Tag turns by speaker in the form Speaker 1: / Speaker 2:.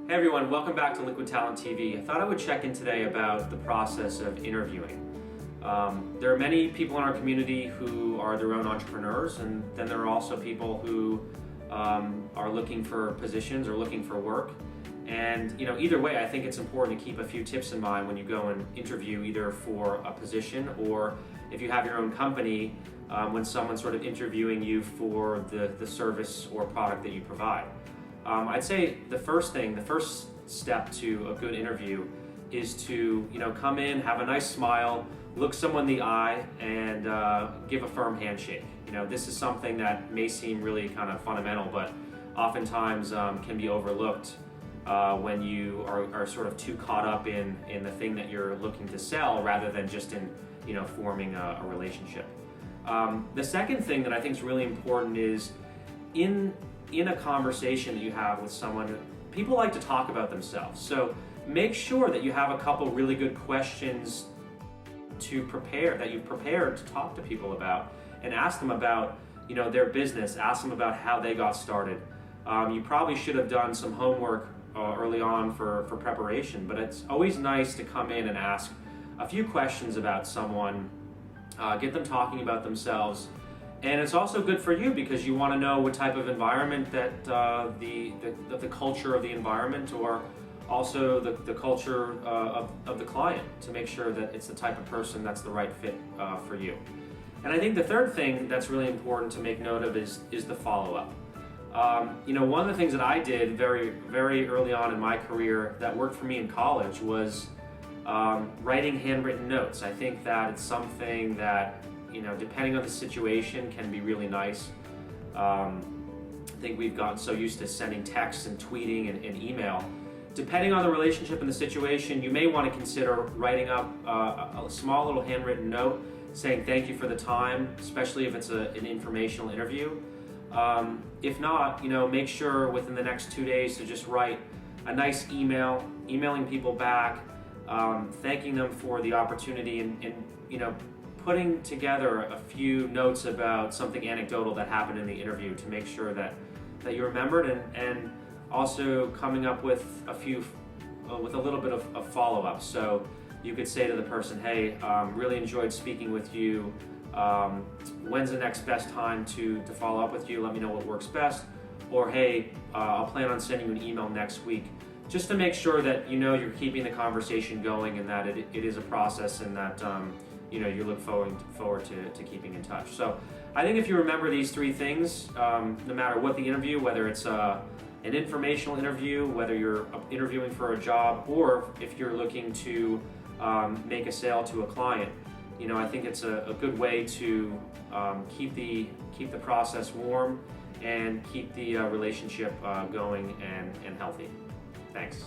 Speaker 1: Hey everyone, welcome back to Liquid Talent TV. I thought I would check in today about the process of interviewing. There are many people in our community who are their own entrepreneurs, and then there are also people who are looking for positions or looking for work. And either way, I think it's important to keep a few tips in mind when you go and interview either for a position or if you have your own company, when someone's sort of interviewing you for the service or product that you provide. I'd say the first step to a good interview is to come in, have a nice smile, look someone in the eye, and give a firm handshake. This is something that may seem really kind of fundamental, but oftentimes can be overlooked when you are sort of too caught up in the thing that you're looking to sell rather than just in forming a relationship. The second thing that I think is really important is in a conversation that you have with someone, people like to talk about themselves. So make sure that you have a couple really good questions that you've prepared to talk to people about, and ask them about their business, ask them about how they got started. You probably should have done some homework early on for preparation, but it's always nice to come in and ask a few questions about someone, get them talking about themselves. And it's also good for you because you want to know what type of environment that the culture of the environment, or also the culture of the client, to make sure that it's the type of person that's the right fit for you. And I think the third thing that's really important to make note of is the follow-up. One of the things that I did very, very early on in my career that worked for me in college was writing handwritten notes. I think that it's something that depending on the situation, can be really nice. I think we've gotten so used to sending texts and tweeting and email. Depending on the relationship and the situation, you may want to consider writing up a small little handwritten note saying thank you for the time, especially if it's an informational interview. If not, make sure within the next 2 days to just write a nice emailing people back, thanking them for the opportunity, and putting together a few notes about something anecdotal that happened in the interview to make sure that you remembered, and also coming up with with a little bit of follow-up. So you could say to the person, hey, really enjoyed speaking with you. When's the next best time to follow up with you? Let me know what works best. Or hey, I'll plan on sending you an email next week. Just to make sure that you're keeping the conversation going, and that it is a process, and that you look forward to keeping in touch. So I think if you remember these three things, no matter what the interview, whether it's an informational interview, whether you're interviewing for a job, or if you're looking to make a sale to a client, I think it's a good way to keep the process warm and keep the relationship going and healthy. Thanks.